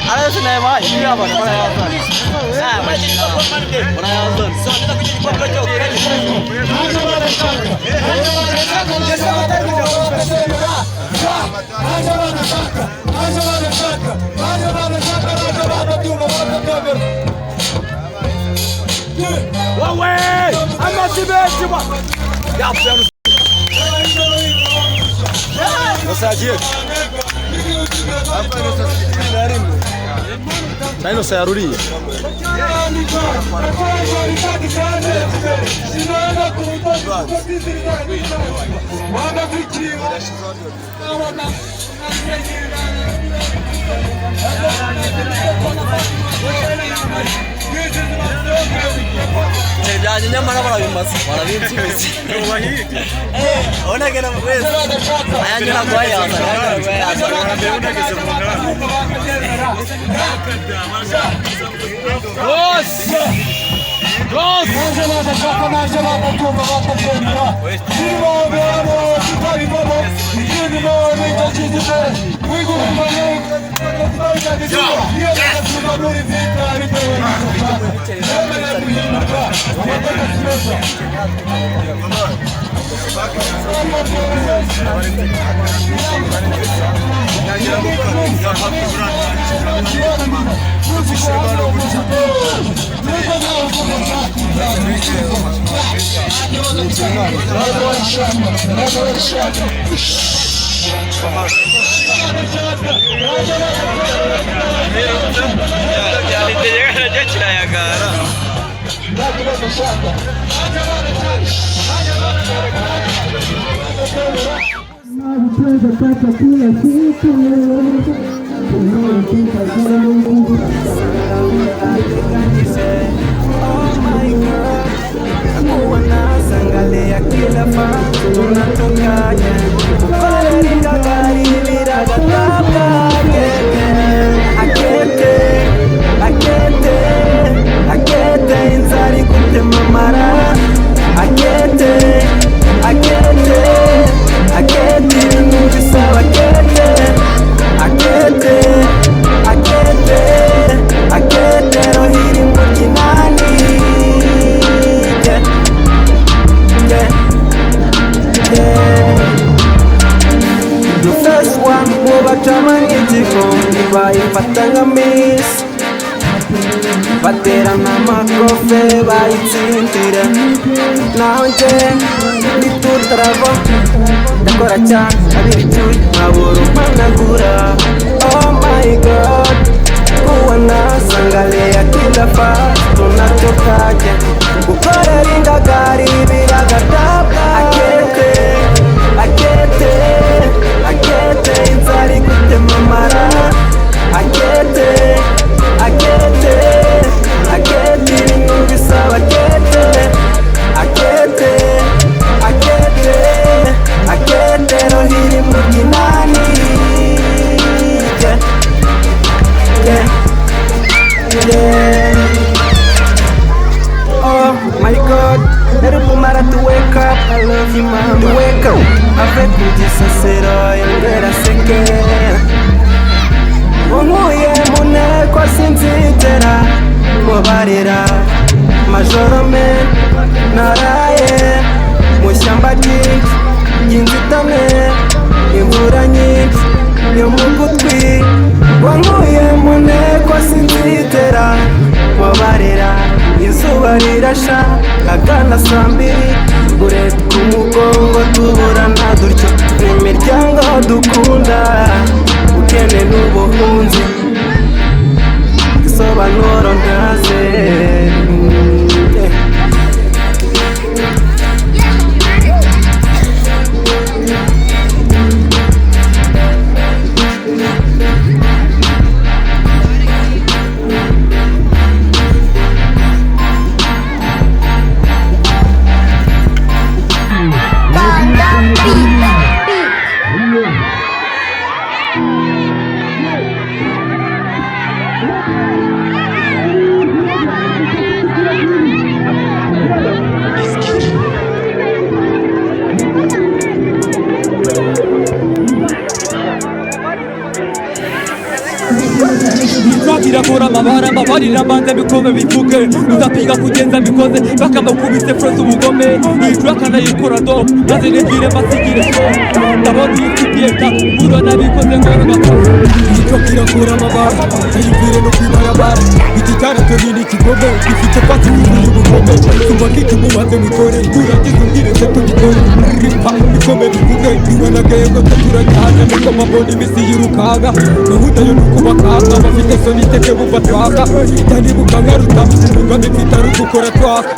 Ada sinema ini apa? Saya no sayaruri. Jadinya mana mas? Mana sih? Ona kena pues. Ayahnya nak gua ya, Gos! Gos! Angalia kila fatu tunatokanya kufaringa gari viragataka akete inzari kutemamara akete nubisaba akete rohiri mujinani The first one muba chamangitiko bayifata miss batera n'amakofe bayitsindira nanje nitutravo ndakora cyane abiri turi nkabura umpanagura oh my god kuwana sangalea kila fast tunatokaje gukorera ingagari biragataba akete inzari kutemamara mubabarira majoro me naraye mu shyamba ryinshi ry'inzitane imvura nyinshi yo mu gutwi wankuye mu nteko sinzitera mubabarira izuba rirasha agana saa mbiri ureka umugongo tuburana dutyo imiryango dukunda ubukene n'ubuhunzi isobanuro ntaze Irakora amabara mbabarira mbanza bikome bivuge uzapiga kugenza bikoze bakamukubise froze ubugome iyi track ndayikora do maze nigire masigire so ndabona iyi kipieta uro nabikoze ngoro gakoze iyi track irakora amabara ayibwire no kwibarabara iki cyane cyo nini kigome gifite pati y'ubugome sumba kiki mumaze mikore turangiza umbwire se tugikore ripa bikome bivuge ibana gego turajyana niko mabona imisi yirukaga gahunda yo nukubakanga bafite soni teke bumva twaka ndandibuka nkaruta umugambi mfite ari ugukora twaka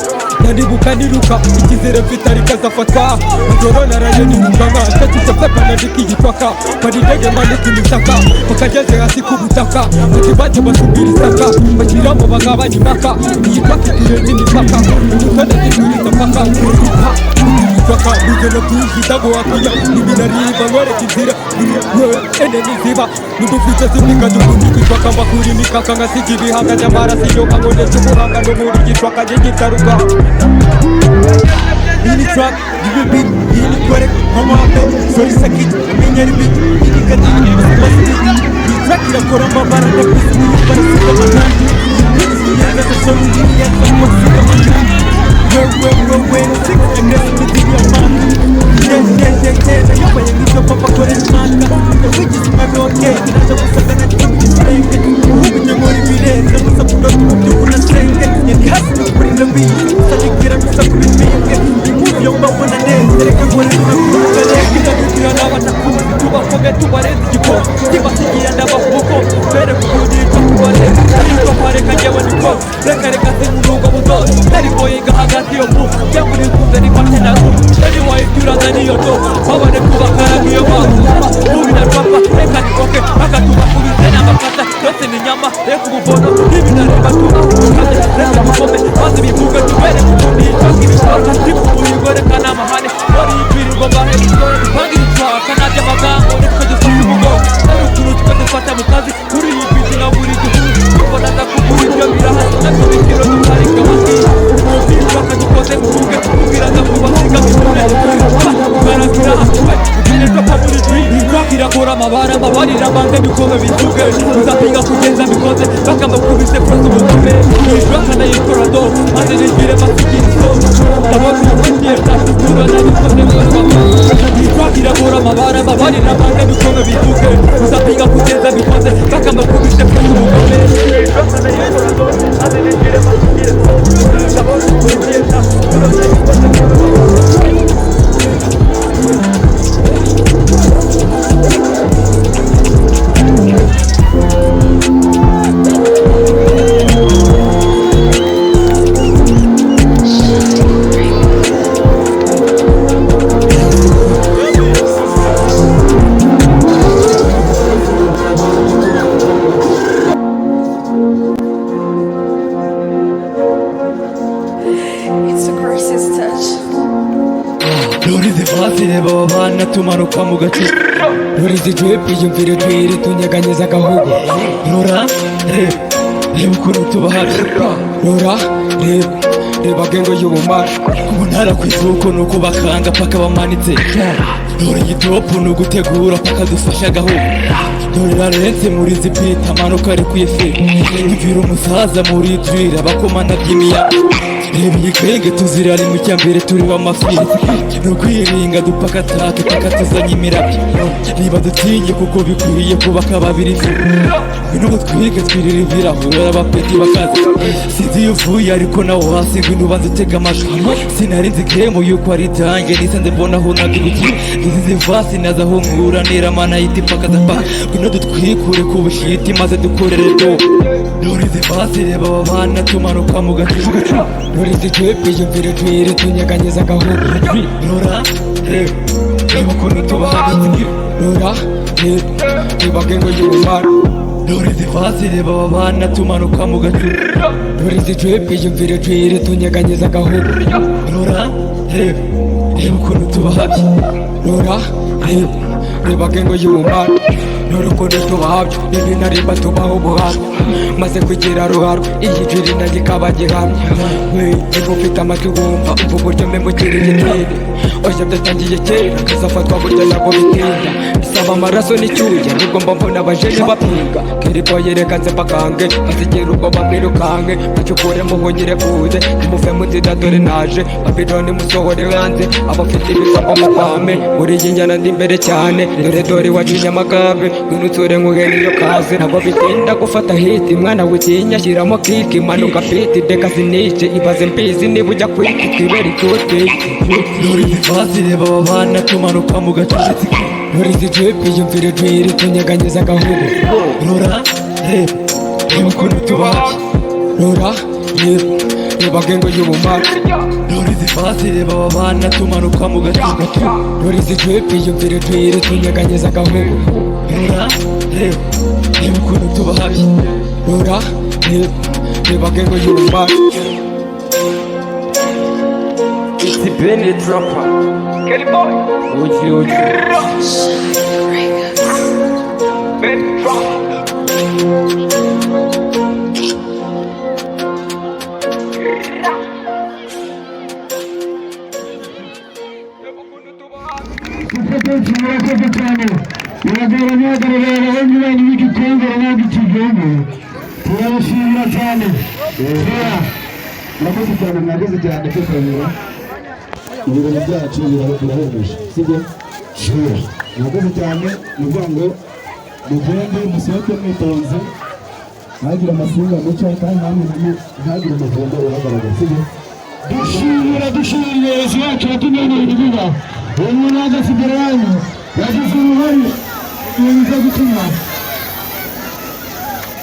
ndandibuka niruka ikizere mfite ariko azafatwa majoro naraye nibuka nka ntakisha pepa nandika igitwaka bari indege mbanitse imitaka bakageze hasi ku butaka bati bajye basubira isaka bashyiramo bagabanya impaka iyi twaka iturenze imipaka ubutone zituriza mpaka itwaka rugendo byinshi ndaguhakuya ibinariba nkwereka inzira ene niziba n'udufite zimika dukundika itwaka mbakura imikaka nkasiga ibihanga nyamara sinyoka ngonetse ubuhanga no muri igitwaka gitaruka ini track you beat ini korek mamape sorry sakit menyeri beat ini kadini pasti ini track irakora mbabara ndakwisini para sika manandi yaga tasoni ya kama sika manandi we six and this is the amount yeah yopanye ngizo papa kore manga which is my okay kinacho kusaka na kitu senge ubunye muri birenze musapuga kubyukuna senge yakasi kuri nabi sadikira musakuri menge yo mbona neza reka gore kugaleka kugira n'abatakuzi tubakoge tubareze igiko kibasigira ndabavuko bere kugudira tukubare ariko pareka njyewe niko reka simurugo budozi nari boyinga hagati yo mu yamuri kumve ni patena anyway turaza niyo do babone kubakara niyo babu mubina rwapa reka nikoke bakatuba kubise n'amafata yose ni nyama reka ububono n'ibinareba tuba reka mukome maze bivuge tubere kukundi itwaka ibishaka tibuyigoreka n'amahane wari yitwirirwa mbahe isore bangira itwaka najya amagambo nitwe dufata umugongo ari utuntu twe dufata mu kazi kuri iyi biti na buri gihugu tubonaga kugura ibyo birahari natwe bikiro tukarika amagira umupira dukoze mu ruge kubwiraza kubasiga bikure baragira hakuwe ukeneshwa kwa buri dream track irakora amabara mbabarira mbanze bikome bivuge uzapiga kugenza bikoze bakamukubise froze ubugome iyi track ndayikora do maze nigire masigire so ndabona iyi kipieta uro nabikoze ngoro iyi track irakora amabara mbabarira mbanze bikome bivuge uzapiga kugenza bikoze bakamukubise froze ubugome iyi track ndayikora do maze nigire masigire so ndabona iyi kipieta uro nabikoze ngoro tumanuka mu gace rurizi jepi yumvire twire tunyeganyeza agahugu rora reba ukuntu tubahari rora reba reba gengo y'ubumara ubu ntara ku isoko nuko bakanga paka bamanitse dore igitopu nugutegura paka dufashe agahugu dore rarenze muri zipita manuka ari kuyefe ivira umusaza muri drill abakomana by'imiyaga reba iyi genge tuzirari mu cyambere turi w'amafiri nukwiringa dupaka take paka tuzanye imirabyo niba dutinye kuko bikwiye kubaka babiri ngwino twige twirira ibirahuri abapeti bakaza sinzi iyo uvuye ariko nawe hasi ngwino ubanza utega amatwi sinari nzi gemo yuko ari itange nisanze mbona aho nagibiki izi vasi naza aho nkura niramana yiti paka zapaka ngwino dutwikure ku bushiti maze dukorere do dore izi vasi reba aba bana tumanuka mu gacu dore izi twepe yumvire twire tunyeganyeza agahugu rora reba ukuntu tubahabitse rora reba gengo y'ubumara dore izi vasi reba aba bana tumanuka mu gacu dore izi twepe yumvire twire tunyeganyeza agahugu rora reba ukuntu tubahabye rora reba gengo y'ubumara dore ukuntu tubahabye ibi narimba tubaho ubuhamya maze kugira ruharwa iyi jiri nayo ikaba gihamya niba ufite amatwi wumva umva uburyo mbembukira igitero oya byatangiye kera kazafatwa burya nabwo bitinda bisaba amaraso n'icyuya nibwo mba mbona abajene bapinga keriboye reka nze mbakange azigera ubwo bamwirukanke bacukure muhungire kuze nimuve mu nzira dore naje babiloni musohore hanze abafite ibisambo mukwame muri iyi njyana ndi imbere cyane dore iwacu Nyamagabe ngwino utsure nkuhene iyo kaze ntabwo bitinda gufata hiti mwana witinya shyiramo kiki manuka fiti deka zinice ibaze mbizi niba ujya kwiki twibera itutwiki dore izi vasi reba aba bana tumanuka mu gacucitsi dore izi jepe yumvire twire tunyeganyeza agahugu rora reba ukuntu tubahabye rora reba gengo y'ubumara dore izi vasi reba aba bana tumanuka mu gacucitsi dore izi jepe yumvire twire tunyeganyeza agahugu rora reba ukuntu tubahabye rora reba gengo y'ubumara It's the Benny Dropper Kelly Boy Uji Benny Dropper turabashimira cyane murakoze cyane mwakoze cyane kwitabira ibirori byacu birahebuje sibyo mwakoze cyane ni ukuvuga ngo mugende musohoke mwitonze ntagire amasinga muca kandi ntagire umuvundo uragaragara sibyo dushimira umuyobozi wacu watumeneye ibibuga uwo muntu aza asigara yanyu yagize uruhare mu bintu byo gutuma